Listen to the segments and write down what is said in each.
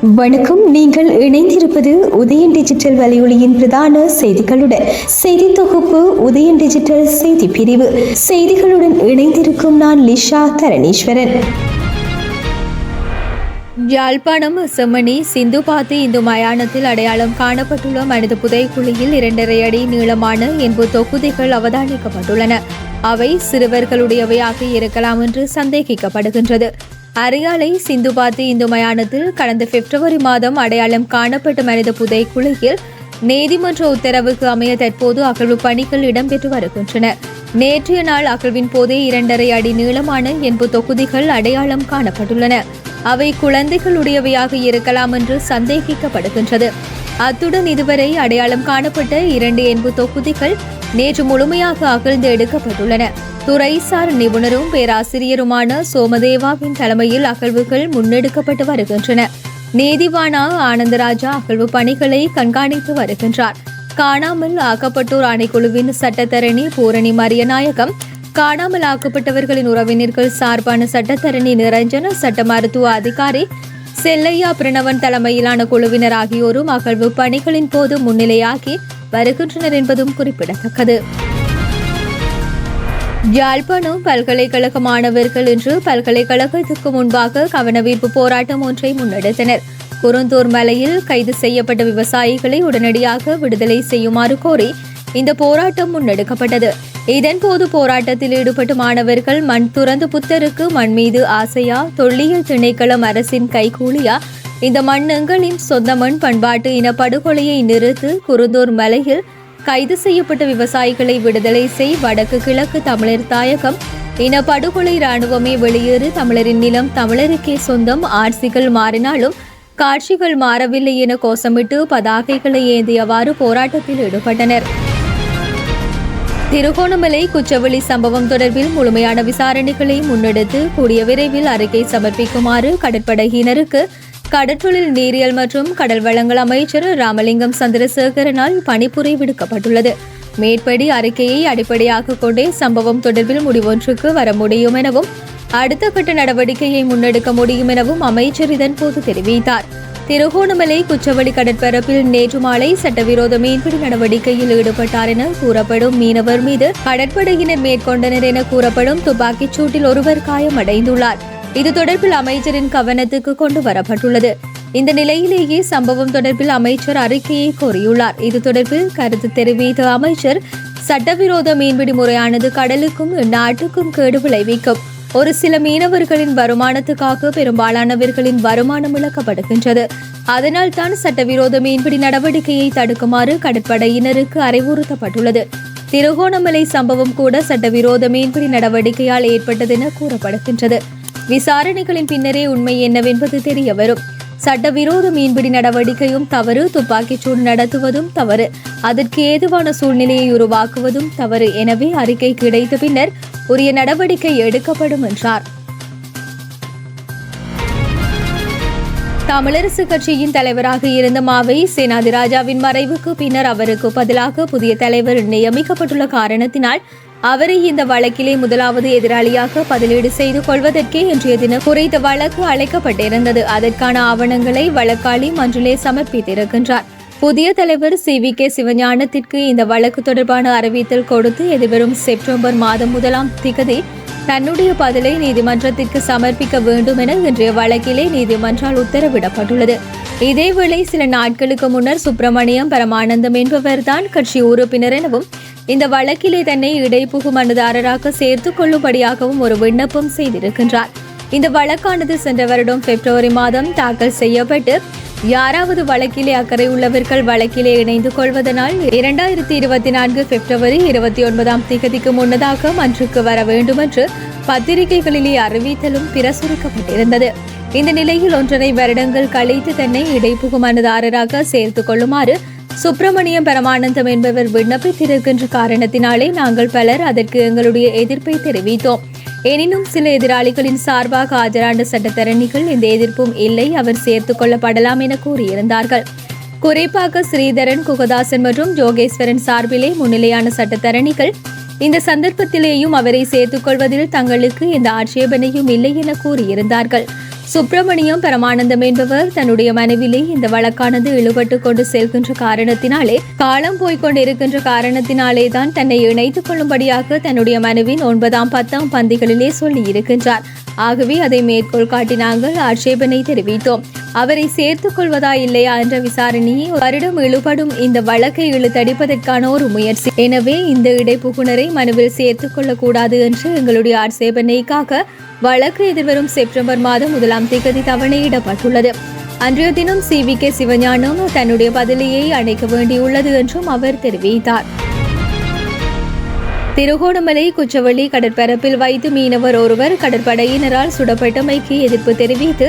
வணக்கம். நீங்கள் இணைந்திருப்பது உதயன் டிஜிட்டல் வலையொலியின் பிரதான செய்திகளுடன். செய்தி தொகுப்பு உதயன் டிஜிட்டல் செய்தி பிரிவு. செய்திகளுடன் இணைந்திருக்கும் நான் லிஷா தரணீஸ்வரன். யாழ்ப்பாணம் செம்மணி சிந்துபாத்தி இந்து மயானத்தில் அடையாளம் காணப்பட்டுள்ள மனித புதைக்குழியில் 2.5 அடி நீளமான என்பு தொகுதிகள் அவதானிக்கப்பட்டுள்ளன. அவை சிறுவர்களுடையவையாக இருக்கலாம் என்று சந்தேகிக்கப்படுகின்றது. அரியாலை சிந்துபாத்தி இந்து மயானத்தில் கடந்த பிப்ரவரி மாதம் அடையாளம் காணப்பட்ட மனித புதைக்குழியில் நீதிமன்ற உத்தரவுக்கு அமைய தற்போது அகழ்வு பணிகள் இடம்பெற்று வருகின்றன. நேற்றைய நாள் அகழ்வின் போதே 2.5 அடி நீளமான என்பு தொகுதிகள் அடையாளம் காணப்பட்டுள்ளன. அவை குழந்தைகளுடையவையாக இருக்கலாம் என்று சந்தேகிக்கப்படுகின்றது. அத்துடன் இதுவரை அடையாளம் காணப்பட்ட 2 என்பு தொகுதிகள் நேற்று முழுமையாக அகழ்ந்து எடுக்கப்பட்டுள்ளன. துறைசார் நிபுணரும் பேராசிரியருமான சோமதேவாவின் தலைமையில் அகழ்வுகள் முன்னெடுக்கப்பட்டு வருகின்றன. நீதிவானா ஆனந்தராஜா அகழ்வு பணிகளை கண்காணித்து வருகின்றார். காணாமல் ஆக்கப்பட்டோர் ஆணைக்குழுவின் சட்டத்தரணி பூரணி மரியநாயகம், காணாமல் ஆக்கப்பட்டவர்களின் உறவினர்கள் சார்பான சட்டத்தரணி நிரஞ்சன, சட்ட மருத்துவ அதிகாரி செல்லையா பிரணவன் தலைமையிலான குழுவினர் ஆகியோரும் அகழ்வு பணிகளின் போது முன்னிலையாகி வருகின்றனர் என்பதும் குறிப்பிடத்தக்கது. யாழ்ப்பாணம் பல்கலைக்கழக மாணவர்கள் இன்று பல்கலைக்கழகத்துக்கு முன்பாக கவனவீர்ப்பு போராட்டம் ஒன்றை முன்னெடுத்தனர். குருந்தூர் மலையில் கைது செய்யப்பட்ட விவசாயிகளை உடனடியாக விடுதலை செய்யுமாறு கோரி இந்த போராட்டம் முன்னெடுக்கப்பட்டது. இதன்போது போராட்டத்தில் ஈடுபட்ட மாணவர்கள் மண் துறந்து புத்தருக்கு மண் மீது ஆசையா, தொல்லியல் திணைக்களம் அரசின் கைகூலியா, இந்த மண் எங்களின் சொந்த மண், பண்பாட்டு இனப்படுகொலையை நிறுத்து, குருந்தூர் மலையில் கைது செய்யப்பட்ட விவசாயிகளை விடுதலை செய், வடக்கு கிழக்கு தமிழர் தாயகம், இனப்படுகொலை, இராணுவமே வெளியேறு, தமிழரின் நிலம் தமிழருக்கே சொந்தம், ஆட்சிகள் மாறினாலும் காட்சிகள் மாறவில்லை என கோஷமிட்டு பதாகைகளை ஏந்தியவாறு போராட்டத்தில் ஈடுபட்டனர். திருகோணமலை குச்சவெளி சம்பவம் தொடர்பில் முழுமையான விசாரணைகளை முன்னெடுத்து கூடிய விரைவில் அறிக்கை சமர்ப்பிக்குமாறு கடற்படையினருக்கு கடற்றொழில், நீரியல் மற்றும் கடல் வளங்கள் அமைச்சர் ராமலிங்கம் சந்திரசேகரனால் பணிப்புரை விடுக்கப்பட்டுள்ளது. மேற்படி அறிக்கையை அடிப்படையாக கொண்டே சம்பவம் தொடர்பில் முடிவொன்றுக்கு வர முடியும் எனவும் அடுத்த கட்ட நடவடிக்கையை முன்னெடுக்க முடியும் எனவும் அமைச்சர் இதன்போது தெரிவித்தார். திருகோணமலை குச்சவெளி கடற்பரப்பில் நேற்று மாலை சட்டவிரோத மீன்பிடி நடவடிக்கையில் ஈடுபட்டார் என கூறப்படும் மீனவர் மீது கடற்படையினர் மேற்கொண்டனர் என கூறப்படும் துப்பாக்கிச் சூட்டில் ஒருவர் காயமடைந்துள்ளார். இது தொடர்பில் அமைச்சரின் கவனத்துக்கு கொண்டு வரப்பட்டுள்ளது. இந்த நிலையிலேயே சம்பவம் தொடர்பில் அமைச்சர் அறிக்கையை கோரியுள்ளார். இது தொடர்பில் கருத்து தெரிவித்த அமைச்சர், சட்டவிரோத மீன்பிடி முறையானது கடலுக்கும் நாட்டுக்கும் கேடு விளைவிக்கும். ஒரு சில மீனவர்களின் வருமானத்துக்காக பெரும்பாலானவர்களின் வருமானம் இழக்கப்படுகின்றது. அதனால் தான் சட்டவிரோத மீன்பிடி நடவடிக்கையை தடுக்குமாறு கடற்படையினருக்கு அறிவுறுத்தப்பட்டுள்ளது. திருகோணமலை சம்பவம் கூட சட்டவிரோத மீன்பிடி நடவடிக்கையால் ஏற்பட்டதென கூறப்படுகின்றது. விசாரணைகளின் பின்னரே உண்மை என்னவென்பது தெரிய வரும். சட்டவிரோத மீன்பிடி நடவடிக்கையும் தவறு, துப்பாக்கிச்சூடு நடத்துவதும் தவறு, அதற்கு ஏதுவான சூழ்நிலையை உருவாக்குவதும் தவறு. எனவே அறிக்கை கிடைத்த பின்னர் உரிய நடவடிக்கை எடுக்கப்படும் என்றார். தமிழரசு கட்சியின் தலைவராக இருந்த மாவை சேனாதிராஜாவின் மறைவுக்கு பின்னர் அவருக்கு பதிலாக புதிய தலைவர் நியமிக்கப்பட்டுள்ள காரணத்தினால் அவரை இந்த வழக்கிலே முதலாவது எதிராளியாக பதிலீடு செய்து கொள்வதற்கே இன்றைய தினம் குறித்த வழக்கு அழைக்கப்பட்டிருந்தது. அதற்கான ஆவணங்களை வழக்காளி மன்றிலே சமர்ப்பித்திருக்கின்றார். புதிய தலைவர் CVK சிவஞானத்திற்கு இந்த வழக்கு தொடர்பான அறிவித்தல் கொடுத்து எதிர்வரும் செப்டம்பர் மாதம் 1ஆம் தேதி தன்னுடைய பதிலை நீதிமன்றத்திற்கு சமர்ப்பிக்க வேண்டும் என இன்றைய வழக்கிலே நீதிமன்றால் உத்தரவிடப்பட்டுள்ளது. இதேவேளை சில நாட்களுக்கு முன்னர் சுப்பிரமணியம் பரமானந்தம் என்பவர்தான் கட்சி உறுப்பினர் எனவும் இந்த வழக்கிலே தன்னை இடைப்புகு மனுதாரராக சேர்த்துக் கொள்ளும்படியாகவும் ஒரு விண்ணப்பம் செய்திருக்கின்றார். இந்த வழக்கானது சென்ற வருடம் பிப்ரவரி மாதம் தாக்கல் செய்யப்பட்டு யாராவது வழக்கிலே அக்கறை உள்ளவர்கள் வழக்கிலே இணைந்து கொள்வதனால் 2024 பிப்ரவரி 29ஆம் தேதிக்கு முன்னதாக மன்றுக்கு வர வேண்டும் என்று பத்திரிகைகளிலே அறிவித்தலும் பிரசுரிக்கப்பட்டிருந்தது. இந்த நிலையில் 1.5 வருடங்கள் கழித்து தன்னை இடைப்புகு மனுதாரராக சேர்த்துக் கொள்ளுமாறு சுப்பிரமணியம் பரமானந்தம் என்பவர் விண்ணப்பித்திருக்கின்ற காரணத்தினாலே நாங்கள் பலர் அதற்கு எங்களுடைய எதிர்ப்பை தெரிவித்தோம். எனினும் சில எதிராளிகளின் சார்பாக ஆஜரான சட்டத்தரணிகள் இந்த எதிர்ப்பும் இல்லை, அவர் சேர்த்துக் கொள்ளப்படலாம் என கூறியிருந்தார்கள். குறிப்பாக ஸ்ரீதரன், குகதாசன் மற்றும் ஜோகேஸ்வரன் சார்பிலே முன்னிலையான சட்டத்தரணிகள் இந்த சந்தர்ப்பத்திலேயும் அவரை சேர்த்துக் கொள்வதில் தங்களுக்கு எந்த ஆட்சேபனையும் இல்லை என கூறியிருந்தார்கள். சுப்பிரமணியம் பரமானந்தம் என்பவர் தன்னுடைய மனைவிலே இந்த வழக்கானது இழுபட்டு கொண்டு செல்கின்ற காரணத்தினாலே, காலம் போய்கொண்டிருக்கின்ற காரணத்தினாலே தான் தன்னை இணைத்துக் கொள்ளும்படியாக தன்னுடைய மனைவி 9ஆம் 10ஆம் பந்திகளிலே சொல்லி இருக்கின்றார். ஆகவே அதை மேற்கோள் காட்டி நாங்கள் ஆட்சேபனை தெரிவித்தோம். அவரை சேர்த்துக் கொள்வதா இல்லையா என்ற விசாரணையை வருடம் இழுபடும் இந்த வழக்கை இழுத்தடிப்பதற்கான ஒரு முயற்சி. எனவே இந்த இடைப்புகுனரை மனுவில் சேர்த்துக் கொள்ளக்கூடாது என்று எங்களுடைய ஆட்சேபனைக்காக வழக்கு எதிர்வரும் செப்டம்பர் மாதம் 1ஆம் தேதி தவணையிடப்பட்டுள்ளது. அன்றைய தினம் CVK சிவஞானம் தன்னுடைய பதிலையை அணைக்க வேண்டியுள்ளது என்றும் அவர் தெரிவித்தார். திருகோணமலை குச்சவெளி கடற்பரப்பில் வைத்து மீனவர் ஒருவர் கடற்படையினரால் சுடப்பட்டமைக்கு எதிர்ப்பு தெரிவித்து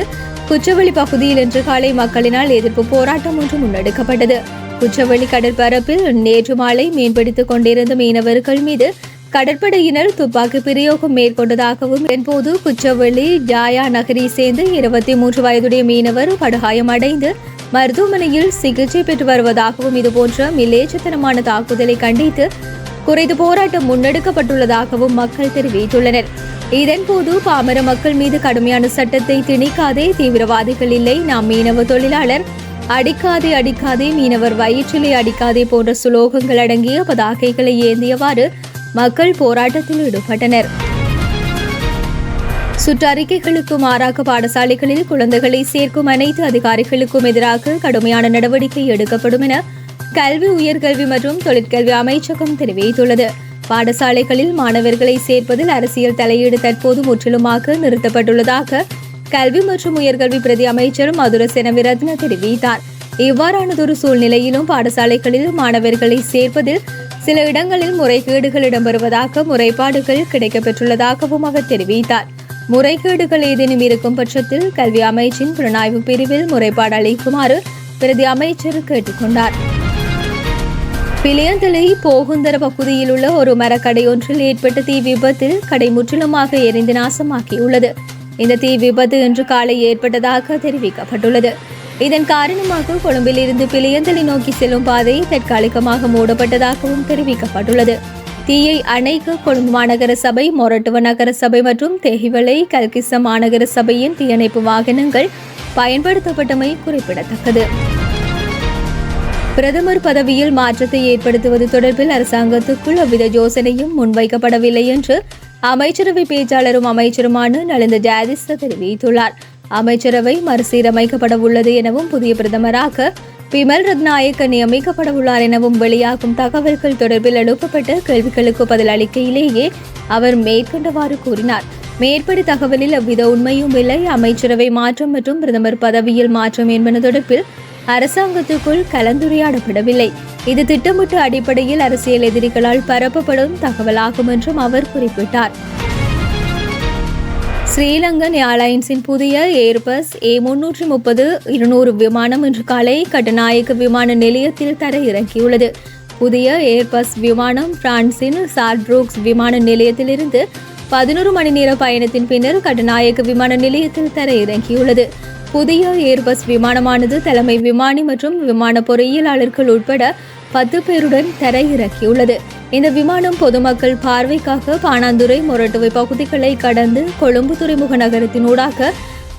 குச்சவெளி பகுதியில் இன்று காலை மக்களினால் எதிர்ப்பு போராட்டம் ஒன்று முன்னெடுக்கப்பட்டது. குச்சவெளி கடற்பரப்பில் நேற்று மாலை மீன்பிடித்துக் கொண்டிருந்த மீனவர்கள் மீது கடற்படையினர் துப்பாக்கி பிரயோகம் மேற்கொண்டதாகவும், என்போது குச்சவெளி ஜாயா நகரை சேர்ந்து 23 வயதுடைய மீனவர் படுகாயமடைந்து மருத்துவமனையில் சிகிச்சை பெற்று வருவதாகவும், இதுபோன்ற மிலேச்சத்தனமான தாக்குதலை கண்டித்து குறைத்து போராட்டம் முன்னெடுக்கப்பட்டுள்ளதாகவும் மக்கள் தெரிவித்துள்ளனர். இதன்போது பாமர மக்கள் மீது கடுமையான சட்டத்தை திணிக்காதே, தீவிரவாதிகள் இல்லை, நாம் மீனவ தொழிலாளர், அடிக்காதே அடிக்காதே, மீனவர் வயிற்றிலே அடிக்காதே போன்ற சுலோகங்கள் அடங்கிய பதாகைகளை ஏந்தியவாறு மக்கள் போராட்டத்தில் ஈடுபட்டனர். சுற்றறிக்கைகளுக்கு மாறாக பாடசாலைகளில் குழந்தைகளை சேர்க்கும் அனைத்து அதிகாரிகளுக்கும் எதிராக கடுமையான நடவடிக்கை எடுக்கப்படும் என கல்வி, உயர்கல்வி மற்றும் தொழிற்கல்வி அமைச்சகம் தெரிவித்துள்ளது. பாடசாலைகளில் மாணவர்களை சேர்ப்பதில் அரசியல் தலையீடு தற்போது முற்றிலுமாக நிறுத்தப்பட்டுள்ளதாக கல்வி மற்றும் உயர்கல்வி பிரதி அமைச்சர் மதுர செனவிரத்ன தெரிவித்தார். இவ்வாறானதொரு சூழ்நிலையிலும் பாடசாலைகளில் மாணவர்களை சேர்ப்பதில் சில இடங்களில் முறைகேடுகள் இடம்பெறுவதாக முறைப்பாடுகள் கிடைக்கப்பெற்றுள்ளதாகவும் அவர் தெரிவித்தார். முறைகேடுகள் ஏதேனும் இருக்கும் பட்சத்தில் கல்வி அமைச்சின் புலனாய்வு பிரிவில் முறைப்பாடு அளிக்குமாறு பிரதி அமைச்சர் கேட்டுக்கொண்டார். பிளியந்தலை போகுந்தர பகுதியில் உள்ள ஒரு மரக்கடை ஒன்றில் ஏற்பட்ட தீ விபத்தில் கடை முற்றிலுமாக எரிந்து நாசமாக்கியுள்ளது. இந்த தீ விபத்து இன்று காலை ஏற்பட்டதாக தெரிவிக்கப்பட்டுள்ளது. இதன் காரணமாக கொழும்பில் இருந்து பிளியந்தலை நோக்கி செல்லும் பாதை தற்காலிகமாக மூடப்பட்டதாகவும் தெரிவிக்கப்பட்டுள்ளது. தீயை அணைக்க கொழும்பு மாநகர சபை, மொரட்டுவ நகர சபை மற்றும் தெஹிவளை கல்கிஸ்ஸ மாநகர சபையின் தீயணைப்பு வாகனங்கள் பயன்படுத்தப்பட்டமை குறிப்பிடத்தக்கது. பிரதமர் பதவியில் மாற்றத்தை ஏற்படுத்துவது தொடர்பில் அரசாங்கத்துக்குள் எவ்வித யோசனையும் முன்வைக்கப்படவில்லை என்று அமைச்சரவை பேச்சாளரும் அமைச்சருமான நலிந்த ஜாதிஸ தெரிவித்துள்ளார். அமைச்சரவை மறுசீரமைக்கப்பட உள்ளது எனவும் புதிய பிரதமராக பிமல் ரத்நாயக்க நியமிக்கப்பட உள்ளார் எனவும் வெளியாகும் தகவல்கள் தொடர்பில் எழுப்பப்பட்ட கேள்விகளுக்கு பதில் அளிக்கையிலேயே அவர் மேற்கண்டவாறு கூறினார். மேற்படி தகவலில் எவ்வித உண்மையும் இல்லை. அமைச்சரவை மாற்றம் மற்றும் பிரதமர் பதவியில் மாற்றம் என்பன தொடர்பில் அரசாங்கத்துக்குள் கலந்துரையாடப்படவில்லை. இது திட்டமிட்ட அடிப்படையில் அரசியல் எதிரிகளால் பரப்பப்படும் தகவலாகும் என்றும் அவர் குறிப்பிட்டார். ஸ்ரீலங்கன் ஏர்லைன்ஸின் புதிய ஏர்பஸ் A330-200 விமானம் இன்று காலை கட்டநாயக்க விமான நிலையத்தில் தரையிறங்கியுள்ளது. புதிய ஏர்பஸ் விமானம் பிரான்சின் சார்ட்ரோக்ஸ் விமான நிலையத்திலிருந்து 11 மணி நேர பயணத்தின் பின்னர் கட்டநாயக்க விமான நிலையத்தில் தரையிறங்கியுள்ளது. புதிய ஏர்பஸ் விமானமானது தலைமை விமானி மற்றும் விமான பொறியியலாளர்கள் உட்பட 10 பேருடன் தரையிறக்கியுள்ளது. இந்த விமானம் பொதுமக்கள் பார்வைக்காக பாணாந்துறை, மொரட்டுவை பகுதிகளை கடந்து கொழும்பு துறைமுக நகரத்தினூடாக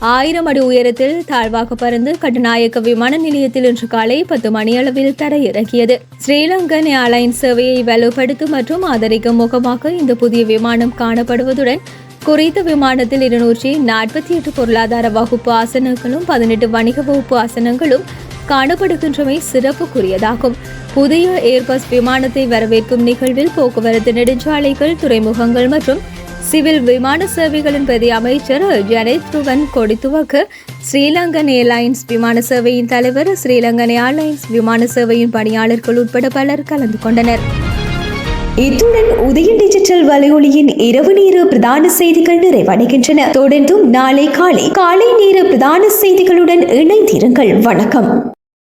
1000 அடி உயரத்தில் தாழ்வாக பறந்து கட்டநாயக்க விமான நிலையத்தில் இன்று காலை 10 மணியளவில் தரையிறக்கியது. ஸ்ரீலங்கன் ஏர்லைன்ஸ் சேவையை வலுப்படுத்தும் மற்றும் ஆதரிக்கும் முகமாக இந்த புதிய விமானம் காணப்படுவதுடன் குறித்த விமானத்தில் 248 பொருளாதார வகுப்பு ஆசனங்களும் 18 வணிக வகுப்பு ஆசனங்களும் காணப்படுகின்றமை சிறப்புக்குரியதாகும். புதிய ஏர்பஸ் விமானத்தை வரவேற்கும் நிகழ்வில் போக்குவரத்து நெடுஞ்சாலைகள், துறைமுகங்கள் மற்றும் சிவில் விமான சேவைகளின் பிரதி அமைச்சர் ஜனேத் ருவன் கொடித்துவக்கு, ஸ்ரீலங்கன் ஏர்லைன்ஸ் விமான சேவையின் தலைவர், ஸ்ரீலங்கன் ஏர்லைன்ஸ் விமான சேவையின் பணியாளர்கள் உட்பட பலர் கலந்து கொண்டனர். இத்துடன் உதய டிஜிட்டல் வலையொலியின் இரவு நேர பிரதான செய்திகள் நிறைவடைகின்றன. தொடர்ந்தும் நாளை காலை நேர பிரதான செய்திகளுடன் இணைந்திருங்கள். வணக்கம்.